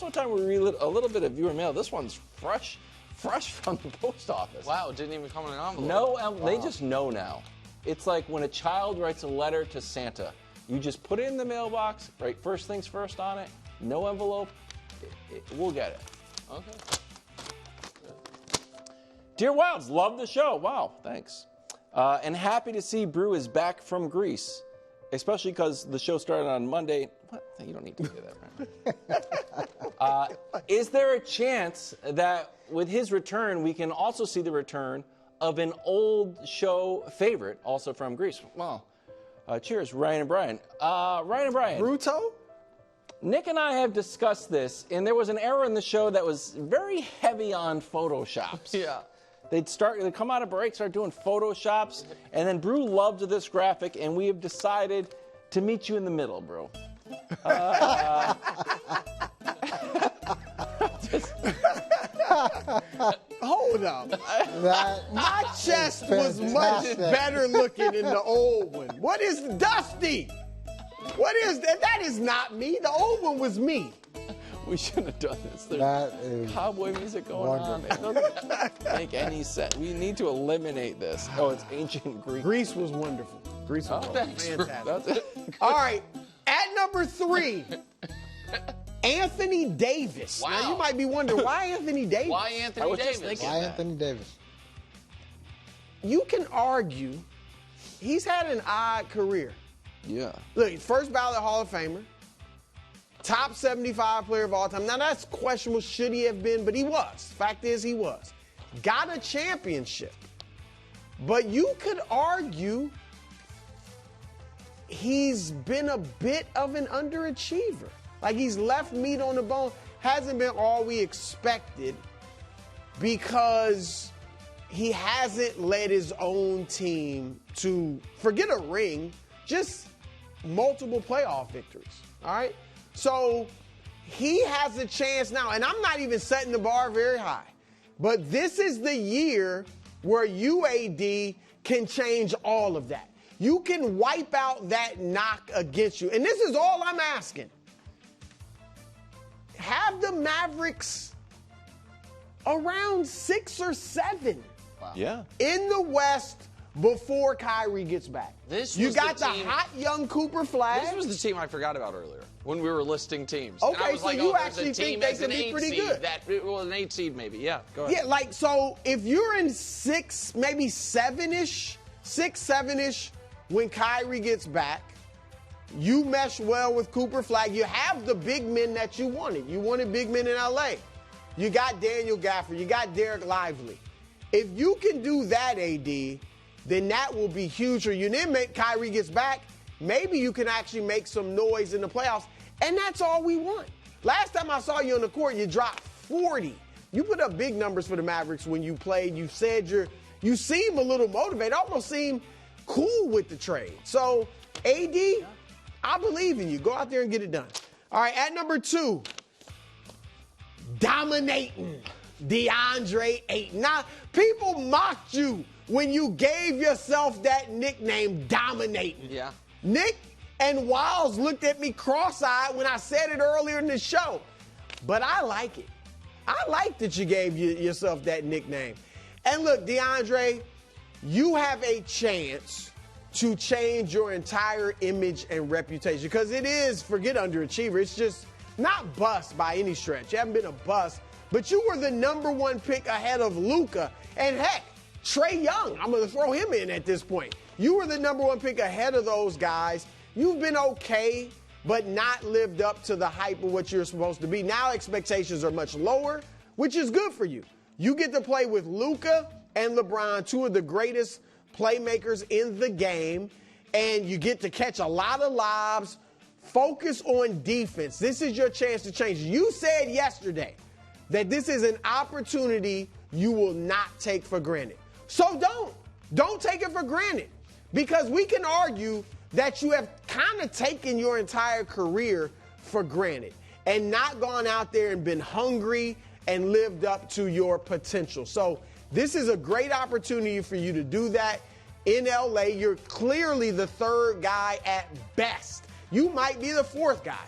also a time where we read a little bit of viewer mail. This one's fresh from the post office. Wow, it didn't even come in an envelope. No, they just know now. It's like when a child writes a letter to Santa. You just put it in the mailbox, write first things first on it, no envelope, we'll get it. Okay. Dear Wilds, love the show. Wow, thanks. And happy to see Brew is back from Greece, especially because the show started on Monday. What? You don't need to do that, right? Is there a chance that with his return, we can also see the return of an old show favorite, also from Greece? Well, cheers, Ryan and Brian. Ryan and Brian. Bruto? Nick and I have discussed this, and there was an era in the show that was very heavy on Photoshops. Yeah. They'd come out of break, start doing Photoshops, and then Brew loved this graphic, and we have decided to meet you in the middle, Brew. Hold up. My chest was much better looking in the old one. What is Dusty? What is that? That is not me. The old one was me. We shouldn't have done this. That is cowboy music going on. It doesn't make any sense. We need to eliminate this. Oh, it's ancient Greek. Greece was wonderful. Greece was fantastic. That's it. All right. At number 3, Anthony Davis. Wow. Now, you might be wondering, why Anthony Davis? Why Anthony Davis? why Anthony Davis? You can argue he's had an odd career. Yeah. Look, first ballot Hall of Famer. Top 75 player of all time. Now, that's questionable. Should he have been? But he was. Fact is, he was. Got a championship. But you could argue he's been a bit of an underachiever. Like, he's left meat on the bone. Hasn't been all we expected because he hasn't led his own team to, forget a ring, just multiple playoff victories. All right? So he has a chance now, and I'm not even setting the bar very high, but this is the year where UAD can change all of that. You can wipe out that knock against you. And this is all I'm asking. Have the Mavericks around 6 or 7 Yeah. in the West before Kyrie gets back. You got the hot young Cooper Flag. This was the team I forgot about earlier when we were listing teams. Okay, and I was so like, you there's actually a team think they as could an be 8 pretty seed good. well, an 8 seed maybe. Yeah, go ahead. Yeah, like, so if you're in 6, maybe 7-ish, 6, 7-ish, when Kyrie gets back, you mesh well with Cooper Flag. You have the big men that you wanted. You wanted big men in LA. You got Daniel Gafford. You got Derek Lively. If you can do that, AD, then that will be huge for you. And then Kyrie gets back, maybe you can actually make some noise in the playoffs. And that's all we want. Last time I saw you on the court, you dropped 40. You put up big numbers for the Mavericks when you played. You said you seem a little motivated, almost seem cool with the trade. So, AD, I believe in you. Go out there and get it done. All right, at number 2, dominating Deandre Ayton. Now, people mocked you when you gave yourself that nickname, Dominating. Yeah. Nick and Wiles looked at me cross-eyed when I said it earlier in the show. But I like it. I like that you gave yourself that nickname. And look, DeAndre, you have a chance to change your entire image and reputation. Because it is, forget underachiever, it's just not bust by any stretch. You haven't been a bust. But you were the number 1 pick ahead of Luka. And heck, Trae Young, I'm going to throw him in at this point. You were the number 1 pick ahead of those guys. You've been okay, but not lived up to the hype of what you're supposed to be. Now expectations are much lower, which is good for you. You get to play with Luka and LeBron, 2 of the greatest playmakers in the game, and you get to catch a lot of lobs. Focus on defense. This is your chance to change. You said yesterday that this is an opportunity you will not take for granted. So don't take it for granted, because we can argue that you have kind of taken your entire career for granted and not gone out there and been hungry and lived up to your potential. So this is a great opportunity for you to do that in LA. You're clearly the 3rd guy at best. You might be the 4th guy.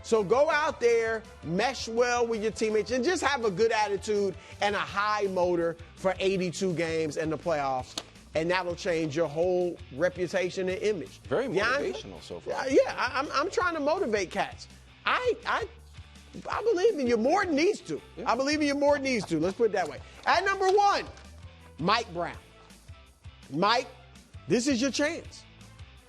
So go out there, mesh well with your teammates, and just have a good attitude and a high motor for 82 games in the playoffs. And that'll change your whole reputation and image. Very motivational so far. Yeah, I'm trying to motivate cats. I believe in you more than needs to. Yeah. I believe in you more than needs to. Let's put it that way. At number 1, Mike Brown. Mike, this is your chance.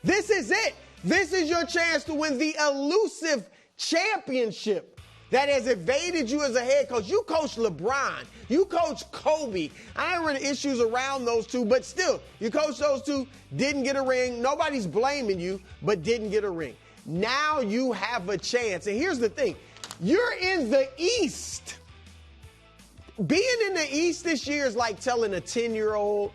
This is it. This is your chance to win the elusive championship that has evaded you as a head coach. You coach LeBron. You coach Kobe. I ain't really issues around those two, but still, you coach those two, didn't get a ring. Nobody's blaming you, but didn't get a ring. Now you have a chance. And here's the thing. You're in the East. Being in the East this year is like telling a 10-year-old,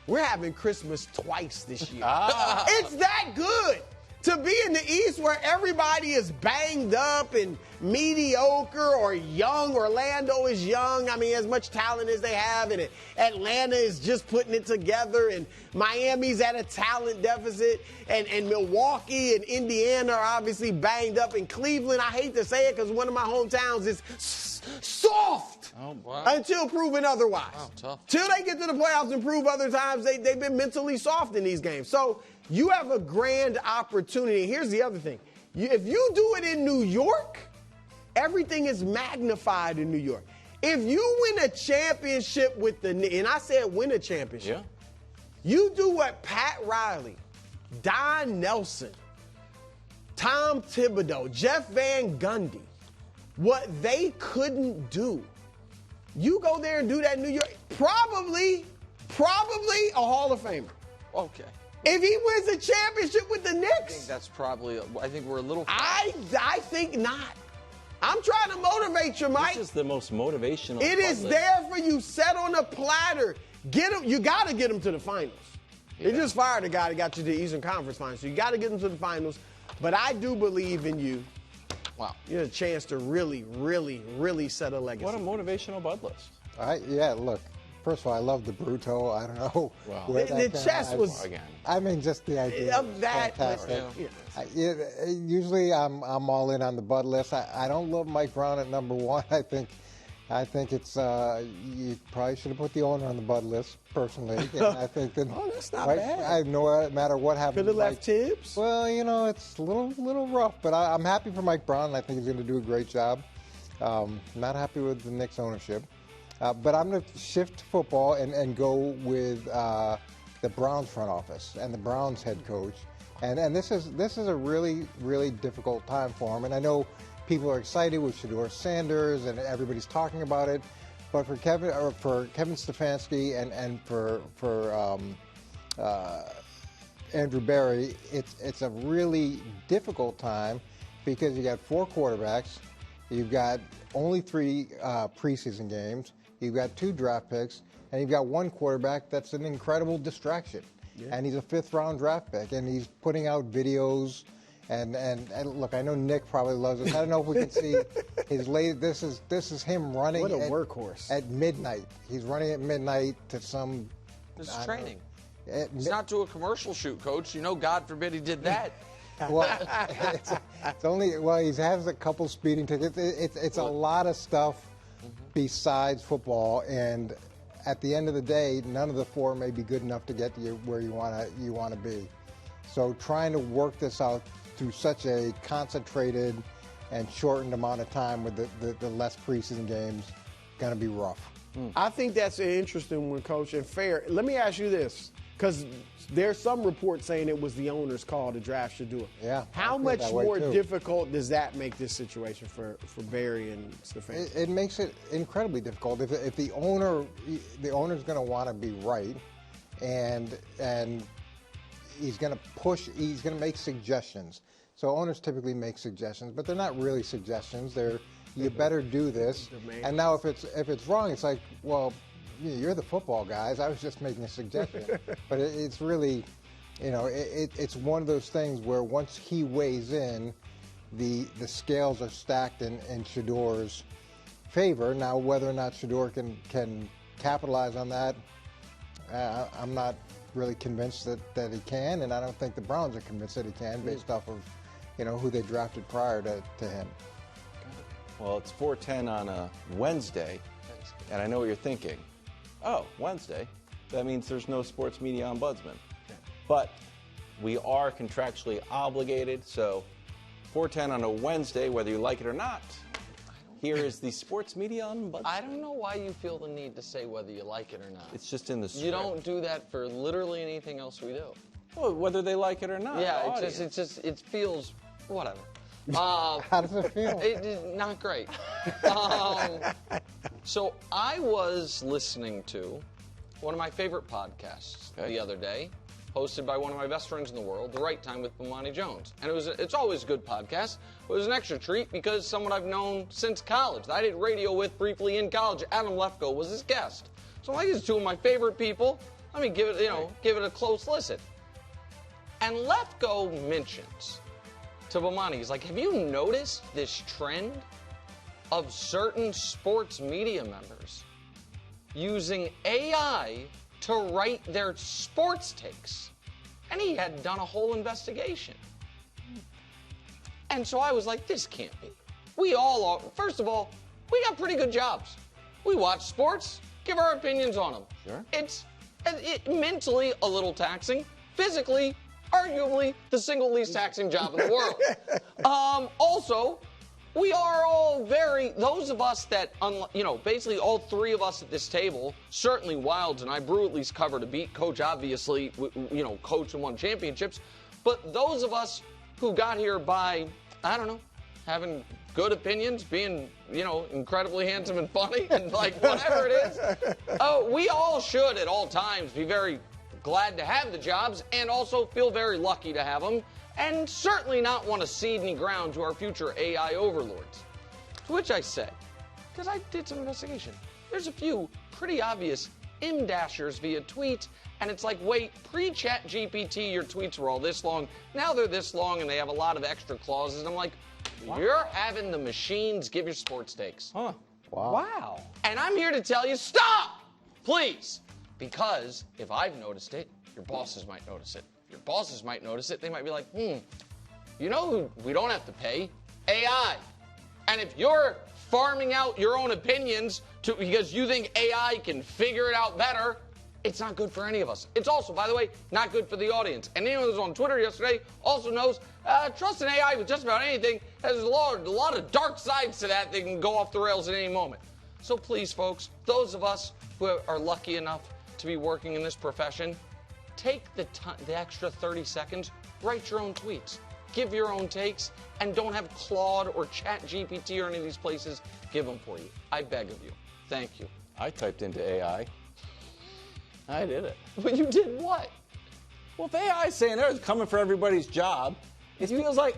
we're having Christmas twice this year. It's that good to be in the East where everybody is banged up and mediocre or young. Orlando is young. I mean, as much talent as they have. And Atlanta is just putting it together. And Miami's at a talent deficit. And Milwaukee and Indiana are obviously banged up. And Cleveland, I hate to say it because one of my hometowns is soft. Oh, wow. Until proven otherwise. Wow, tough. Till they get to the playoffs and prove other times they've been mentally soft in these games. So you have a grand opportunity. Here's the other thing. If you do it in New York, everything is magnified in New York. If you win a championship with the Knicks, and I said win a championship, you do what Pat Riley, Don Nelson, Tom Thibodeau, Jeff Van Gundy, what they couldn't do. You go there and do that in New York, probably a Hall of Famer. Okay. If he wins a championship with the Knicks, I think that's probably. I think we're a little. I think not. I'm trying to motivate you, Mike. This is the most motivational. It is there for you, set on a platter. Get him. You got to get him to the finals. They just fired a guy that got you to the Eastern Conference Finals, so you got to get him to the finals. But I do believe in you. Wow. You have a chance to really, really, really set a legacy. What a motivational bud list. Yeah, look. First of all, I love the Bruto. I don't know. Wow. where The that chess came- was Again. I mean, just the idea of that. fantastic. Yeah. Usually, I'm all in on the Bud list. I don't love Mike Brown at number 1. I think it's you probably should have put the owner on the Bud list personally. And I think that that's not Mike, bad. no matter what happens. Could have Mike- left Tibbs. Well, it's a little rough, but I'm happy for Mike Brown. I think he's going to do a great job. Not happy with the Knicks ownership. But I'm going to shift to football and go with the Browns front office and the Browns head coach. And this is a really, really difficult time for him. And I know people are excited with Shedeur Sanders and everybody's talking about it. But for Kevin Stefanski and for Andrew Berry, it's a really difficult time because you got 4 quarterbacks, you've got only 3 preseason games, you've got 2 draft picks, and you've got 1 quarterback that's an incredible distraction. Yeah. And he's a 5th-round draft pick, and he's putting out videos. And look, I know Nick probably loves this. I don't know if we can see his late. This is him running. What a workhorse! At midnight, he's running at midnight to some. This is training. It's not to a commercial shoot, Coach. You know, God forbid he did that. Well, it's only he has a couple speeding tickets. It's a lot of stuff besides football, and at the end of the day, none of the 4 may be good enough to get you where you want to be. So trying to work this out through such a concentrated and shortened amount of time with the less preseason games, going to be rough. I think that's an interesting one, Coach, and fair. Let me ask you this, because there's some reports saying it was the owner's call to draft Shedeur. Yeah. How much more difficult does that make this situation for Barry and Stefanski? It makes it incredibly difficult. If the owner's going to want to be right, and he's going to push. He's going to make suggestions. So owners typically make suggestions, but they're not really suggestions. They're you better do this. And now if it's wrong, it's like, well, you're the football guys. I was just making a suggestion. But it's really, it's one of those things where once he weighs in, the scales are stacked in Shedeur's favor. Now whether or not Shedeur can capitalize on that, I'm not really convinced that he can, and I don't think the Browns are convinced that he can based off of who they drafted prior to him. Well, it's 4:10 on a Wednesday, and I know what you're thinking. Oh, Wednesday. That means there's no sports media ombudsman. But we are contractually obligated, so 4:10 on a Wednesday, whether you like it or not, here is the sports media ombudsman. I don't know why you feel the need to say whether you like it or not. It's just in the script. You don't do that for literally anything else we do. Well, whether they like it or not. Yeah, it feels whatever. How does it feel? Not great. So I was listening to one of my favorite podcasts the other day, hosted by one of my best friends in the world, The Wright Time with Bomani Jones. And it's always a good podcast. It was an extra treat because someone I've known since college, that I did radio with briefly in college, Adam Lefkoe, was his guest. So I'm like, these two of my favorite people. Let me give it a close listen. And Lefkoe mentions to Bomani, he's like, have you noticed this trend of certain sports media members using AI to write their sports takes? And he had done a whole investigation. And so I was like, this can't be. We all are. First of all, we got pretty good jobs. We watch sports, give our opinions on them. Sure. It's mentally a little taxing, physically, arguably the single least taxing job in the world. Also, we are all those of us that, basically all three of us at this table, certainly Wilds and I, Brew at least covered a beat. Coach, obviously, coached and won championships. But those of us who got here by, I don't know, having good opinions, being, incredibly handsome and funny, and whatever it is, we all should at all times be very glad to have the jobs and also feel very lucky to have them, and certainly not want to cede any ground to our future AI overlords. To which I say, because I did some investigation, there's a few pretty obvious M-dashers via tweet, and it's like, wait, pre-chat GPT, your tweets were all this long, now they're this long, and they have a lot of extra clauses, and I'm like, you're having the machines give your sports takes. Huh. Wow. And I'm here to tell you, stop, please. Because if I've noticed it, your bosses might notice it. Your bosses might notice it. They might be like, you know who we don't have to pay? AI. And if you're farming out your own opinions because you think AI can figure it out better, it's not good for any of us. It's also, by the way, not good for the audience. And anyone who was on Twitter yesterday also knows trusting AI with just about anything has a lot of dark sides to that that can go off the rails at any moment. So please, folks, those of us who are lucky enough to be working in this profession, take the extra 30 seconds, write your own tweets, give your own takes, and don't have Claude or ChatGPT or any of these places give them for you. I beg of you. Thank you. I typed into AI. I did it. But you did what? Well, if AI is saying they're coming for everybody's job, it feels like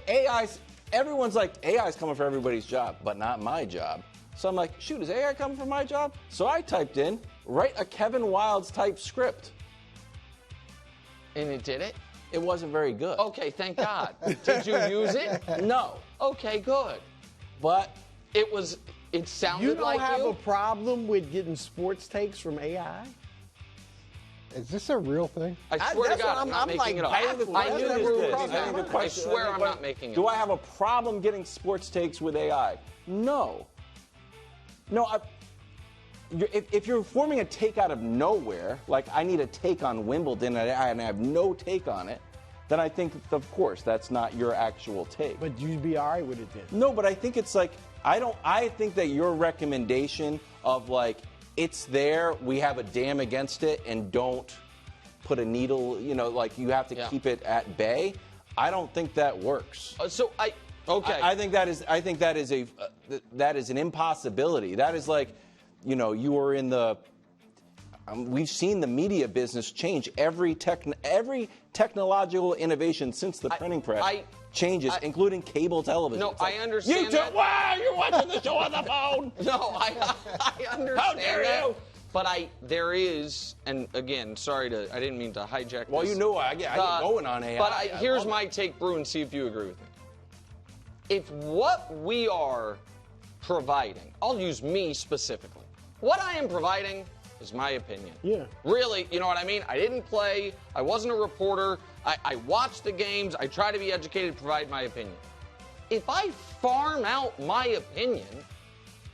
everyone's like, AI's coming for everybody's job, but not my job. So I'm like, shoot, is AI coming for my job? So I typed in, write a Kevin Wildes type script. And it did it? It wasn't very good. Okay, thank God. Did you use it? No. Okay, good. But it sounded like you don't have a problem with getting sports takes from AI? Is this a real thing? I swear to God, I'm not making it up. I knew this you were was wrong. this. I swear I'm not making it up. Do I have a problem getting sports takes with AI? No. No, if you're forming a take out of nowhere, like I need a take on Wimbledon and I have no take on it, then I think, of course, that's not your actual take. But you'd be all right with it then? No, but I think it's like, I think that your recommendation of like, it's there, we have a dam against it, and don't put a needle, like you have to keep it at bay, I don't think that works. Okay. I think that is an impossibility. That is like, you are in the. We've seen the media business change. Every technological innovation since the printing press changes, including cable television. No, I understand that. Wow, you're watching the show on the phone. No, I understand. How dare you? But there is, and again, I didn't mean to hijack. Well, this. I get going on AI. But here's my take, Brew, and see if you agree with me. If what we are providing, I'll use me specifically. What I am providing is my opinion. Yeah. Really, you know what I mean? I didn't play. I wasn't a reporter. I watch the games. I try to be educated, provide my opinion. If I farm out my opinion,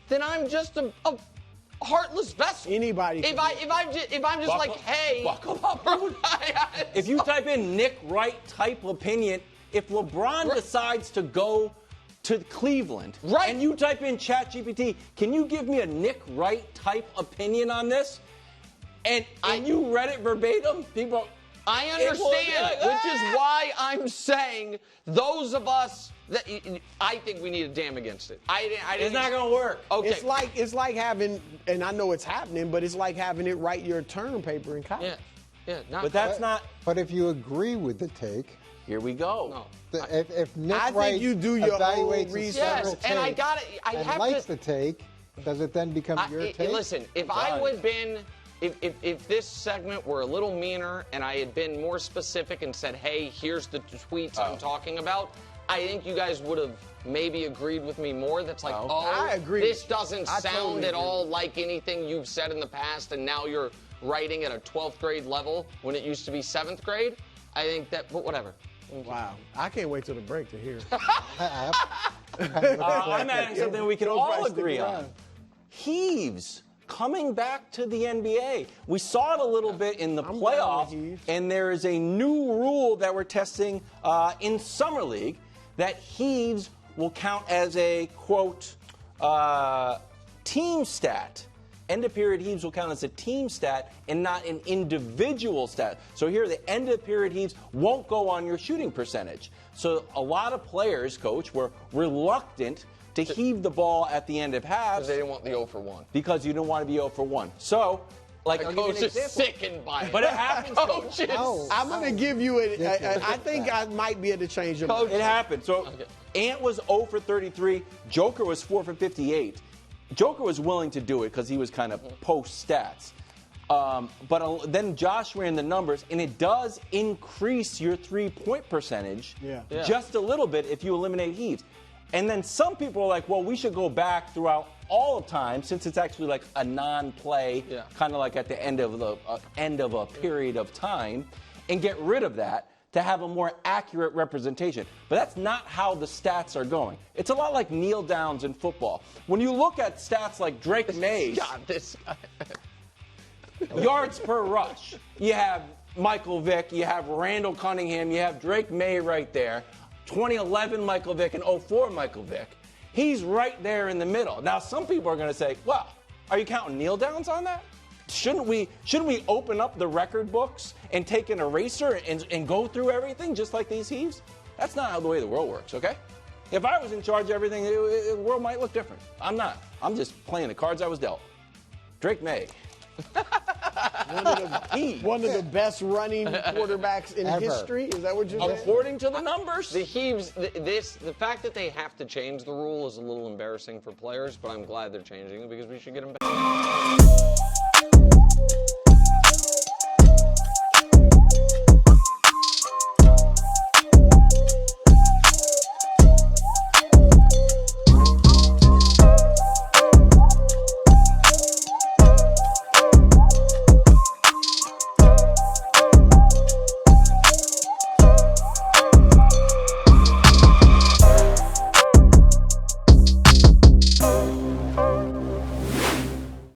then I'm just a heartless vessel. Anybody. If I'm just like, hey, buckle up, bro. If you type in Nick Wright type opinion, if LeBron decides to go to Cleveland, Right. and you type in ChatGPT, can you give me a Nick Wright type opinion on this? And you read it verbatim, people. I understand, which is why I'm saying those of us that I think we need a dam against it. It's not going to work. Okay. It's like having, and I know it's happening, but it's like having it write your term paper in college. Yeah. But that's not. But if you agree with the take, Here we go. No. if Nick I Wright think you do your own evaluates research. several Yes, and I takes got it. I and have likes to. the take, does it then become your take? Listen, if I would have been, if this segment were a little meaner and I had been more specific and said, hey, here's the tweets I'm talking about, I think you guys would have maybe agreed with me more. That's like, I agree. This doesn't I sound totally at agree. all like anything you've said in the past, and now you're writing at a 12th grade level when it used to be 7th grade. I think that, but whatever. Wow. I can't wait till the break to hear. I'm adding something we can Don't all probably stick agree on. around. Heaves coming back to the NBA. We saw it a little bit in the I'm down playoffs, with Heaves. and there is a new rule that we're testing in Summer League that Heaves will count as a, quote, team stat. End of period heaves will count as a team stat and not an individual stat. So here, the end of period heaves won't go on your shooting percentage. So a lot of players, Coach, were reluctant to heave the ball at the end of halves They didn't want the 0 for 1. because you don't want to be 0 for 1. So, like, The I'll give you coach an is example. sickened by it. But it happens, Coach. Coach is- I'm going to give you I think I might be able to change your mind. It happened. So Ant was 0 for 33. Joker was 4 for 58. Joker was willing to do it because he was kind of post stats. But then Josh ran the numbers, and it does increase your 3-point percentage just a little bit if you eliminate heaves. And then some people are like, well, we should go back throughout all of time since it's actually like a non-play, kind of like at the end of a period of time, and get rid of that to have a more accurate representation. But that's not how the stats are going. It's a lot like kneel downs in football. When you look at stats like Drake May's God, this guy. yards per rush, you have Michael Vick, you have Randall Cunningham, you have Drake May right there, 2011 Michael Vick and 04 Michael Vick. He's right there in the middle. Now, some people are going to say, well, are you counting kneel downs on that? Shouldn't we open up the record books and take an eraser and go through everything just like these heaves? That's not how the way the world works, okay? If I was in charge of everything, the world might look different. I'm not. I'm just playing the cards I was dealt. Drake May. One of the best running quarterbacks in Ever. history. Is that what you're saying? According to the numbers. The heaves, the fact that they have to change the rule is a little embarrassing for players, but I'm glad they're changing it because we should get them back.